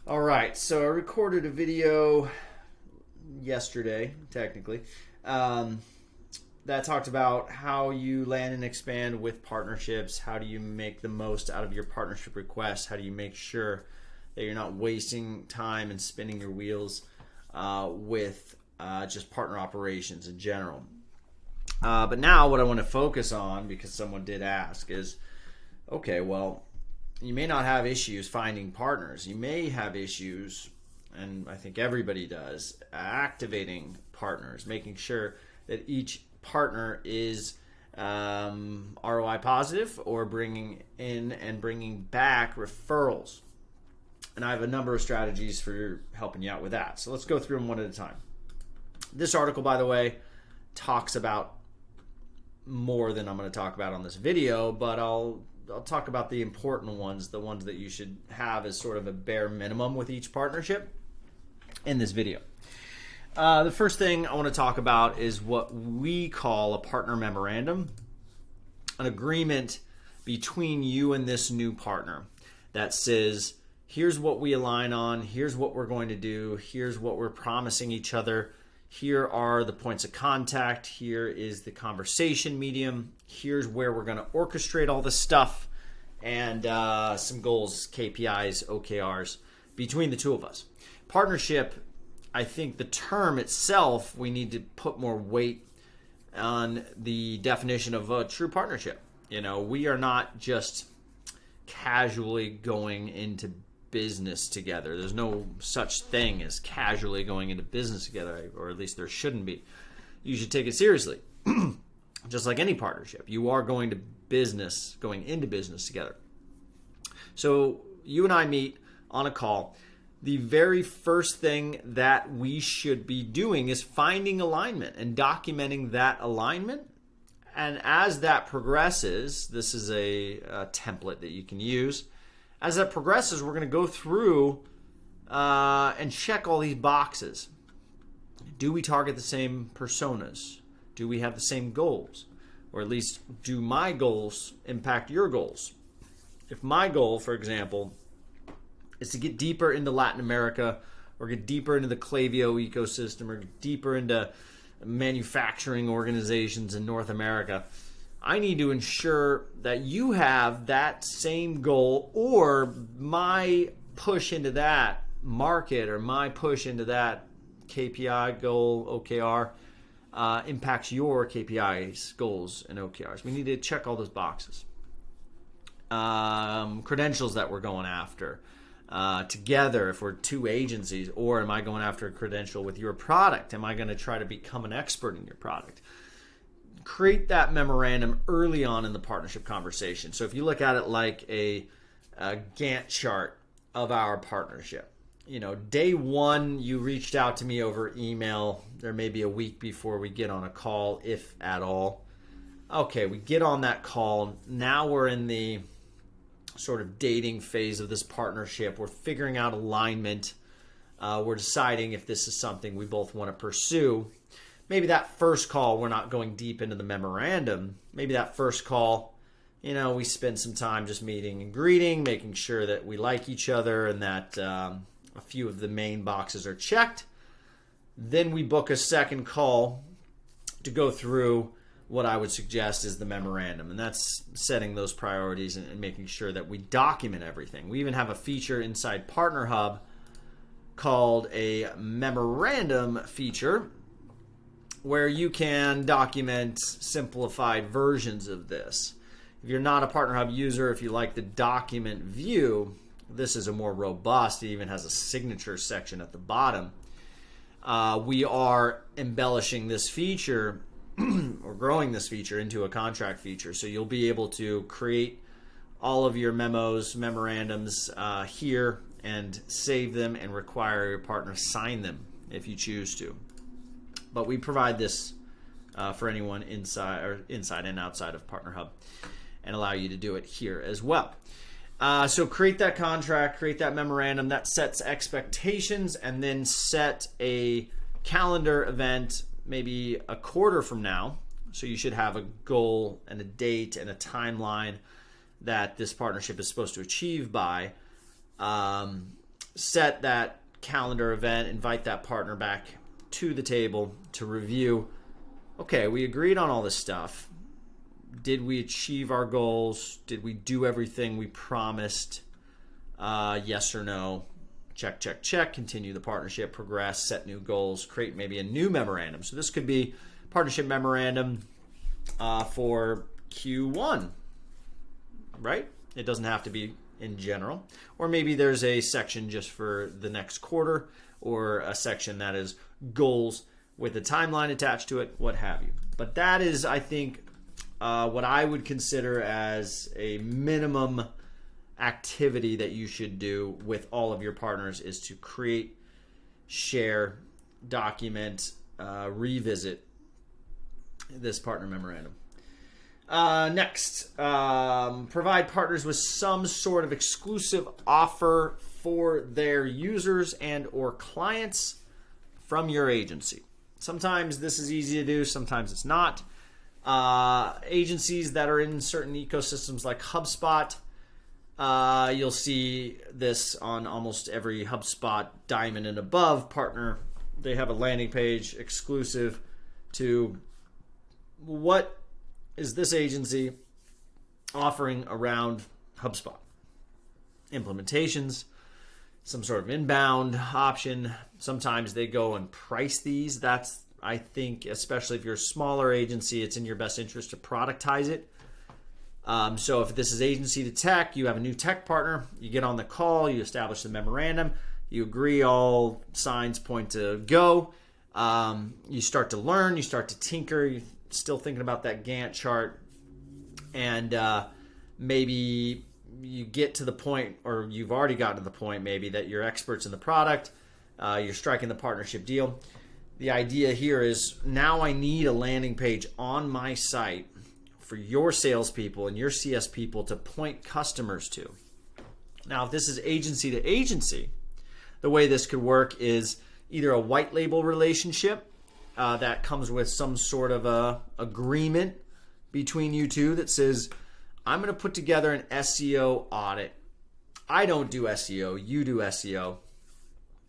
All right, so I recorded a video yesterday, technically, that talked about how you land and expand with partnerships. How do you make the most out of your partnership requests? How do you make sure that you're not wasting time and spinning your wheels with just partner operations in general? But now what I want to focus on, because someone did ask, is, okay, well, you may not have issues finding partners. You may have issues, and I think everybody does, activating partners, making sure that each partner is ROI positive or bringing in and bringing back referrals. And I have a number of strategies for helping you out with that. So let's go through them one at a time. This article, by the way, talks about more than I'm going to talk about on this video, but I'll talk about the important ones, the ones that you should have as sort of a bare minimum with each partnership in this video. The first thing I want to talk about is what we call a partner memorandum, an agreement between you and this new partner that says, here's what we align on, here's what we're going to do, here's what we're promising each other, here are the points of contact, here is the conversation medium, here's where we're going to orchestrate all this stuff, and some goals, KPIs, OKRs between the two of us. Partnership, I think the term itself, we need to put more weight on the definition of a true partnership. You know, we are not just casually going into business together. There's no such thing as casually going into business together, or at least there shouldn't be. You should take it seriously. Just like any partnership, you are going into business together. So you and I meet on a call. The very first thing that we should be doing is finding alignment and documenting that alignment. And as that progresses, this is a template that you can use. As that progresses, we're going to go through and check all these boxes. Do we target the same personas? Do we have the same goals? Or at least, do my goals impact your goals? If my goal, for example, is to get deeper into Latin America, or get deeper into the Klaviyo ecosystem, or get deeper into manufacturing organizations in North America, I need to ensure that you have that same goal, or my push into that market or my push into that KPI goal, OKR, impacts your KPIs, goals, and OKRs. We need to check all those boxes. Credentials that we're going after together, if we're two agencies, or am I going after a credential with your product? Am I going to try to become an expert in your product? Create that memorandum early on in the partnership conversation. So if you look at it like a Gantt chart of our partnership, you know, day one, you reached out to me over email. There may be a week before we get on a call, if at all. Okay, we get on that call. Now we're in the sort of dating phase of this partnership. We're figuring out alignment. We're deciding if this is something we both want to pursue. Maybe that first call, we're not going deep into the memorandum. Maybe that first call, you know, we spend some time just meeting and greeting, making sure that we like each other and that a few of the main boxes are checked. Then we book a second call to go through what I would suggest is the memorandum. And that's setting those priorities and making sure that we document everything. We even have a feature inside Partner Hub called a memorandum feature, where you can document simplified versions of this. If you're not a Partner Hub user, if you like the document view, this is a more robust. It even has a signature section at the bottom. We are embellishing this feature or growing this feature into a contract feature. So you'll be able to create all of your memos, memorandums here and save them and require your partner sign them if you choose to. But we provide this for anyone inside and outside of Partner Hub, and allow you to do it here as well. So create that contract, create that memorandum that sets expectations, and then set a calendar event maybe a quarter from now. So you should have a goal and a date and a timeline that this partnership is supposed to achieve by. set that calendar event, invite that partner back to the table to review. Okay, we agreed on all this stuff. Did we achieve our goals? Did we do everything we promised? Yes or no? Check, check, check. Continue the partnership, progress, set new goals, create maybe a new memorandum. So this could be partnership memorandum for Q1, right? It doesn't have to be in general. Or maybe there's a section just for the next quarter, or a section that is goals with a timeline attached to it, what have you. But that is, I think, what I would consider as a minimum activity that you should do with all of your partners, is to create, share, document, revisit this partner memorandum. Next, provide partners with some sort of exclusive offer for their users and or clients from your agency. Sometimes this is easy to do, sometimes it's not. Agencies that are in certain ecosystems like HubSpot, you'll see this on almost every HubSpot Diamond and above partner. They have a landing page exclusive to what is this agency offering around HubSpot. Implementations, some sort of inbound option. Sometimes they go and price these. That's, I think, especially if you're a smaller agency, it's in your best interest to productize it. So if this is agency to tech, you have a new tech partner, you get on the call, you establish the memorandum, you agree all signs point to go. You start to learn, you start to tinker, you're still thinking about that Gantt chart, and maybe you get to the point, or you've already gotten to the point maybe, that you're experts in the product, you're striking the partnership deal. The idea here is, now I need a landing page on my site for your salespeople and your CS people to point customers to. Now, if this is agency to agency, the way this could work is either a white label relationship that comes with some sort of a agreement between you two that says, I'm going to put together an SEO audit. I don't do SEO, you do SEO.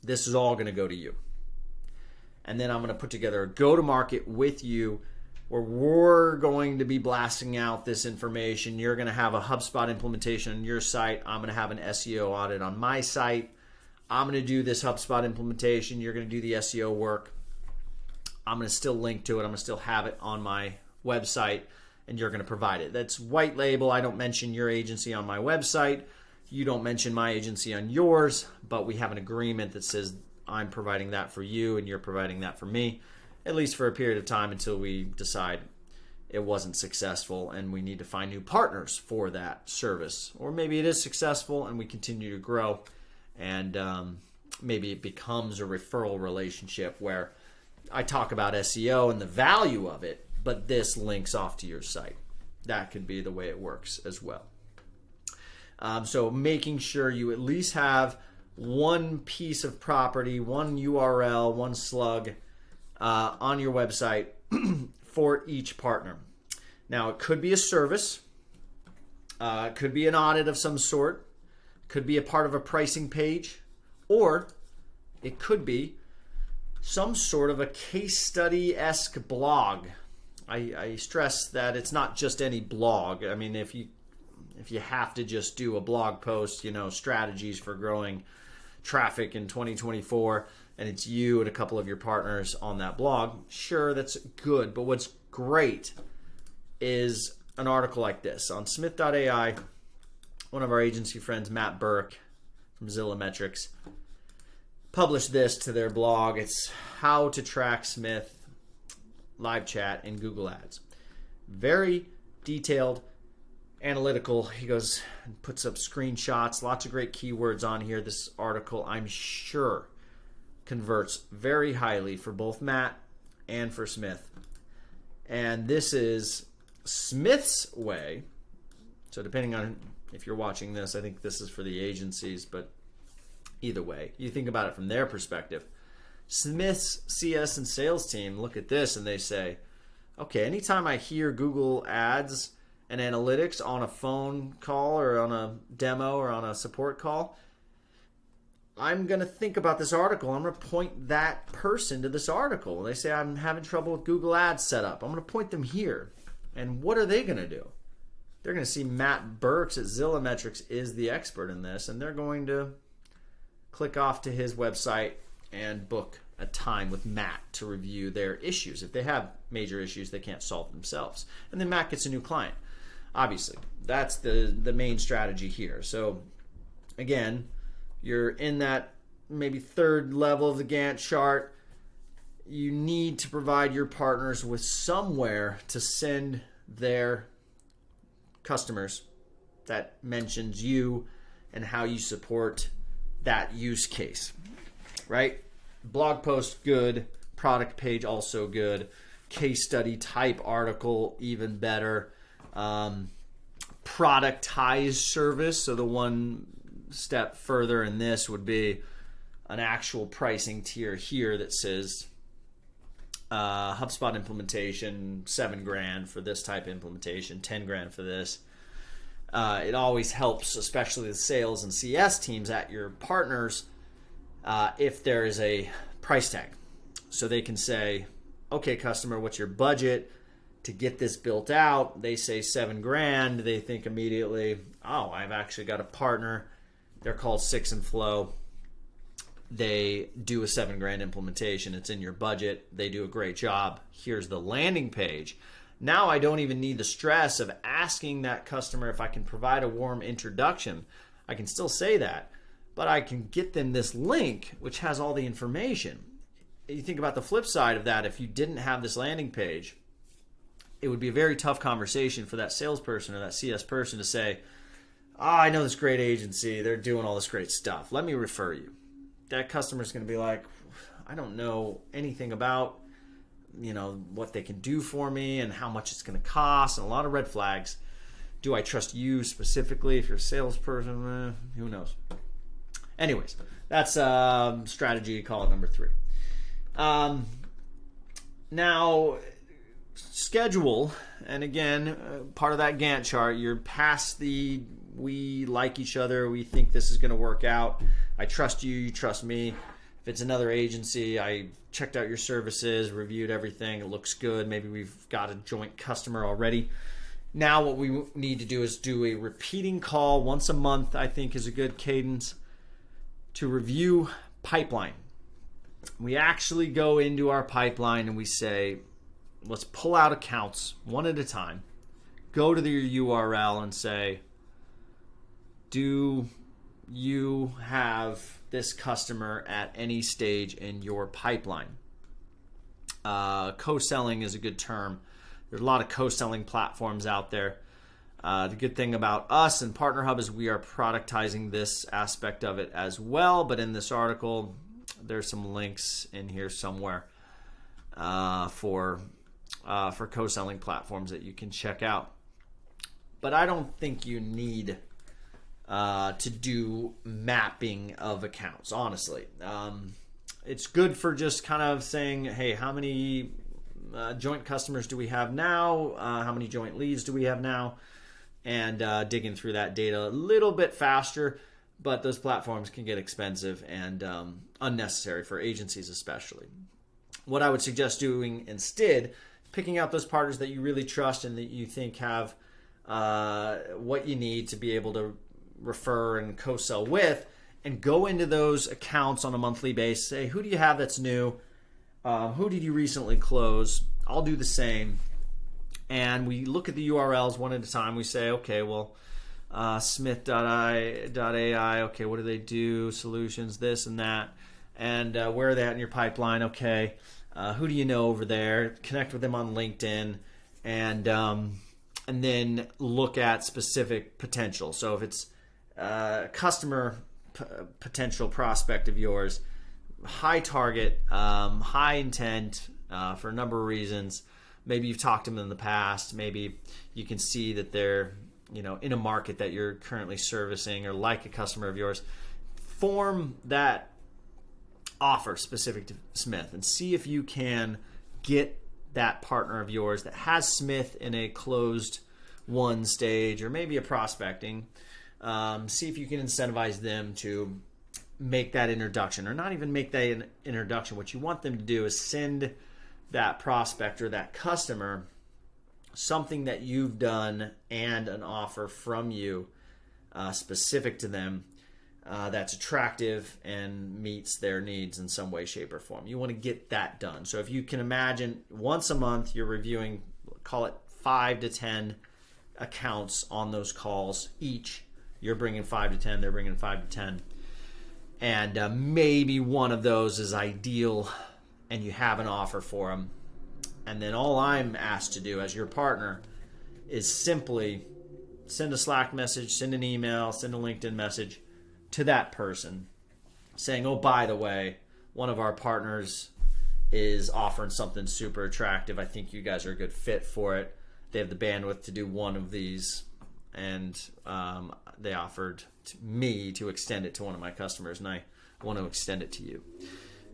This is all going to go to you. And then I'm going to put together a go-to-market with you, where we're going to be blasting out this information. You're going to have a HubSpot implementation on your site. I'm going to have an SEO audit on my site. I'm going to do this HubSpot implementation. You're going to do the SEO work. I'm going to still link to it. I'm going to still have it on my website, and you're going to provide it. That's white label. I don't mention your agency on my website. You don't mention my agency on yours, but we have an agreement that says I'm providing that for you and you're providing that for me, at least for a period of time until we decide it wasn't successful and we need to find new partners for that service. Or maybe it is successful and we continue to grow, and maybe it becomes a referral relationship where I talk about SEO and the value of it, but this links off to your site. That could be the way it works as well. So making sure you at least have one piece of property, one URL, one slug on your website for each partner. Now, it could be a service, it could be an audit of some sort, could be a part of a pricing page, or it could be some sort of a case study-esque blog. I stress that it's not just any blog. I mean, if you have to just do a blog post, strategies for growing traffic in 2024, and it's you and a couple of your partners on that blog, sure, that's good. But what's great is an article like this on Smith.ai. One of our agency friends, Matt Burke from Zilla Metrics, published this to their blog. It's how to track Smith live chat in Google Ads. Very detailed, analytical. He goes and puts up screenshots, lots of great keywords on here. This article, I'm sure, converts very highly for both Matt and for Smith. And this is Smith's way. So depending on if you're watching this, I think this is for the agencies, but either way, you think about it from their perspective. Smith's CS and sales team look at this and they say, okay, anytime I hear Google Ads and analytics on a phone call or on a demo or on a support call, I'm going to think about this article. I'm going to point that person to this article. They say I'm having trouble with Google Ads setup. I'm going to point them here. And what are they going to do? They're going to see Matt Burks at Zillametrics is the expert in this, and they're going to click off to his website and book a time with Matt to review their issues. If they have major issues they can't solve themselves. And then Matt gets a new client. Obviously, that's the main strategy here. So again, you're in that maybe third level of the Gantt chart. You need to provide your partners with somewhere to send their customers that mentions you and how you support that use case, right? Blog post, good. Product page, also good. Case study type article, even better. Productized service. So the one step further in this would be an actual pricing tier here that says HubSpot implementation, $7,000 for this type of implementation, $10,000 for this. It always helps, especially the sales and CS teams at your partners, if there is a price tag. So they can say, okay, customer, what's your budget to get this built out? They say $7,000. They think immediately, oh, I've actually got a partner. They're called Six and Flow. They do a $7,000 implementation. It's in your budget. They do a great job. Here's the landing page. Now I don't even need the stress of asking that customer if I can provide a warm introduction. I can still say that, but I can get them this link, which has all the information. You think about the flip side of that. If you didn't have this landing page, it would be a very tough conversation for that salesperson or that CS person to say, I know this great agency. They're doing all this great stuff. Let me refer you. That customer's going to be like, I don't know anything about, what they can do for me and how much it's going to cost, and a lot of red flags. Do I trust you specifically? If you're a salesperson, who knows? Anyways, that's strategy, call it number 3. Now, schedule, and again, part of that Gantt chart, you're past the we like each other, we think this is going to work out, I trust you, you trust me. If it's another agency, I checked out your services, reviewed everything, it looks good, maybe we've got a joint customer already. Now what we need to do is do a repeating call once a month, I think is a good cadence, to review pipeline. We actually go into our pipeline and we say, let's pull out accounts one at a time, go to their URL and say, do you have this customer at any stage in your pipeline? Co-selling is a good term. There's a lot of co-selling platforms out there. The good thing about us and Partner Hub is we are productizing this aspect of it as well. But in this article, there's some links in here somewhere for co-selling platforms that you can check out. But I don't think you need to do mapping of accounts, honestly. It's good for just kind of saying, hey, how many joint customers do we have now? How many joint leads do we have now? And digging through that data a little bit faster, but those platforms can get expensive and unnecessary for agencies especially. What I would suggest doing instead, picking out those partners that you really trust and that you think have what you need to be able to refer and co-sell with, and go into those accounts on a monthly basis. Say, who do you have that's new? Who did you recently close? I'll do the same. And we look at the URLs one at a time. We say, okay, well, smith.ai, okay, what do they do? Solutions, this and that. And where are they at in your pipeline? Okay, who do you know over there? Connect with them on LinkedIn, and then look at specific potential. So if it's customer potential prospect of yours, high target, high intent for a number of reasons. Maybe you've talked to them in the past. Maybe you can see that they're in a market that you're currently servicing or like a customer of yours. Form that offer specific to Smith and see if you can get that partner of yours that has Smith in a closed won stage or maybe a prospecting. See if you can incentivize them to make that introduction, or not even make that introduction. What you want them to do is send that prospect or that customer something that you've done and an offer from you specific to them that's attractive and meets their needs in some way, shape, or form. You want to get that done. So if you can imagine, once a month you're reviewing, call it 5 to 10 accounts on those calls each. You're bringing 5 to 10, they're bringing 5 to 10. And maybe one of those is ideal and you have an offer for them. And then all I'm asked to do as your partner is simply send a Slack message, send an email, send a LinkedIn message to that person saying, oh, by the way, one of our partners is offering something super attractive. I think you guys are a good fit for it. They have the bandwidth to do one of these, and they offered me to extend it to one of my customers, and I want to extend it to you.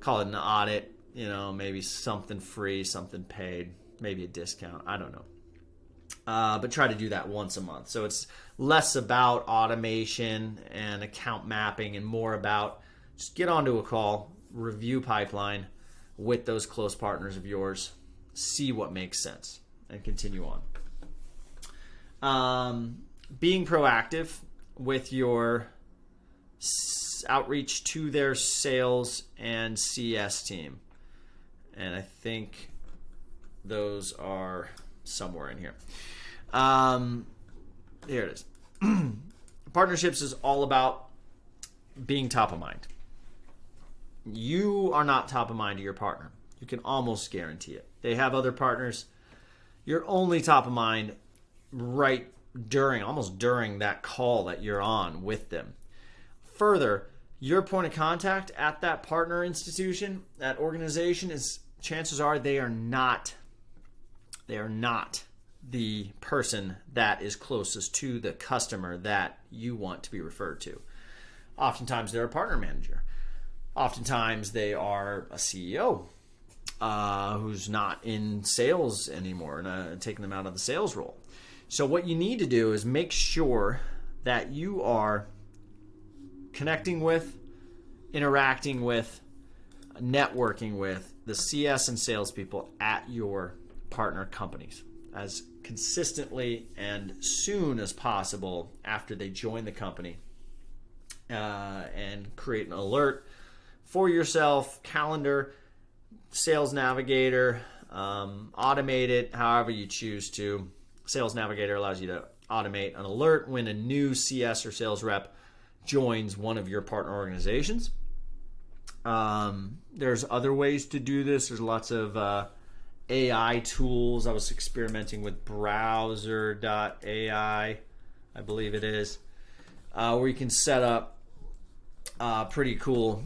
Call it an audit, maybe something free, something paid, maybe a discount. I don't know. But try to do that once a month. So it's less about automation and account mapping and more about just get onto a call, review pipeline with those close partners of yours, see what makes sense, and continue on. Being proactive with your outreach to their sales and CS team. And I think those are somewhere in here. Here it is. Partnerships is all about being top of mind. You are not top of mind to your partner. You can almost guarantee it. They have other partners. You're only top of mind right almost during that call that you're on with them. Further, your point of contact at that partner institution, that organization, is chances are they are not the person that is closest to the customer that you want to be referred to. Oftentimes they're a partner manager. Oftentimes they are a CEO who's not in sales anymore and taking them out of the sales role. So what you need to do is make sure that you are connecting with, interacting with, networking with the CS and salespeople at your partner companies as consistently and soon as possible after they join the company, and create an alert for yourself, calendar, Sales Navigator, automate it however you choose to. Sales Navigator allows you to automate an alert when a new CS or sales rep joins one of your partner organizations. There's other ways to do this. There's lots of AI tools. I was experimenting with Browser.ai, I believe it is, where you can set up pretty cool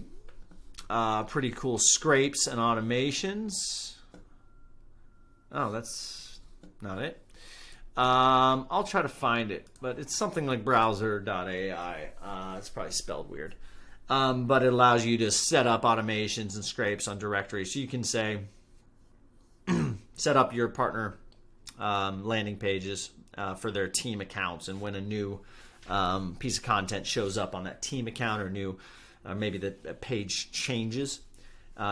scrapes and automations. Oh, that's not it. I'll try to find it, but it's something like Browser.ai. It's probably spelled weird. But it allows you to set up automations and scrapes on directories. So you can say, set up your partner landing pages for their team accounts, and when a new piece of content shows up on that team account or maybe the page changes,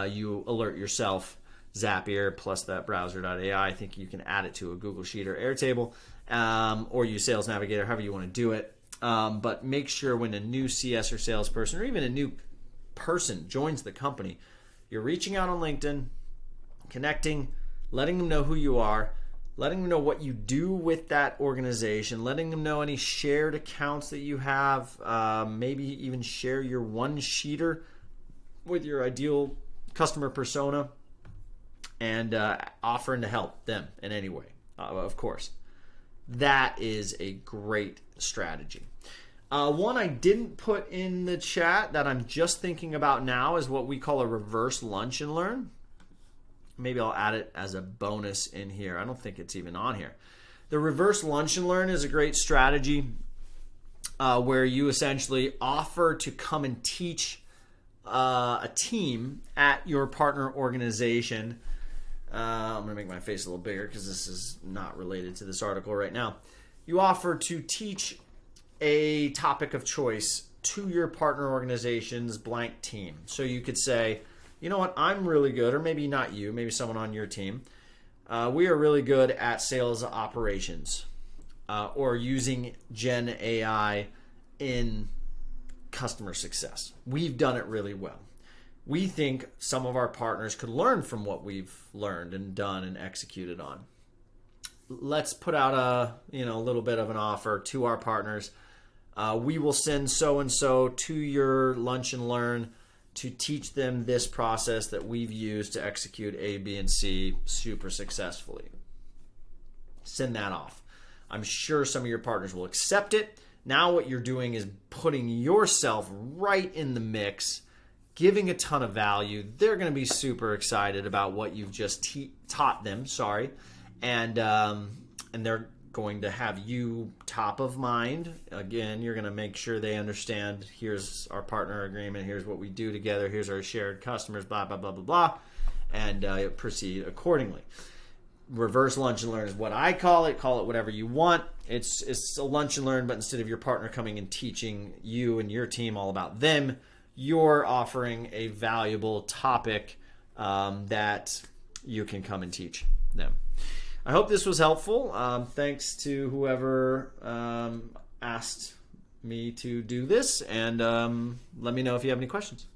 you alert yourself. Zapier plus that Browser.ai. I think you can add it to a Google Sheet or Airtable, or use Sales Navigator, however you want to do it. But make sure when a new CS or salesperson or even a new person joins the company, you're reaching out on LinkedIn, connecting, letting them know who you are, letting them know what you do with that organization, letting them know any shared accounts that you have, maybe even share your one-sheeter with your ideal customer persona, and offering to help them in any way, of course. That is a great strategy. One I didn't put in the chat that I'm just thinking about now is what we call a reverse lunch and learn. Maybe I'll add it as a bonus in here. I don't think it's even on here. The reverse lunch and learn is a great strategy where you essentially offer to come and teach a team at your partner organization. I'm going to make my face a little bigger because this is not related to this article right now. You offer to teach a topic of choice to your partner organization's blank team. So you could say, you know what, I'm really good, or maybe not you, maybe someone on your team. We are really good at sales operations or using Gen AI in customer success. We've done it really well. We think some of our partners could learn from what we've learned and done and executed on. Let's put out a little bit of an offer to our partners. We will send so-and-so to your lunch and learn to teach them this process that we've used to execute A, B, and C super successfully. Send that off. I'm sure some of your partners will accept it. Now what you're doing is putting yourself right in the mix, giving a ton of value. They're going to be super excited about what you've just taught them, and they're going to have you top of mind. Again, you're going to make sure they understand, here's our partner agreement, here's what we do together, here's our shared customers, blah, blah, blah, blah, blah, and proceed accordingly. Reverse lunch and learn is what I call it. Call it whatever you want. It's a lunch and learn, but instead of your partner coming and teaching you and your team all about them, you're offering a valuable topic that you can come and teach them. I hope this was helpful. Thanks to whoever asked me to do this, and let me know if you have any questions.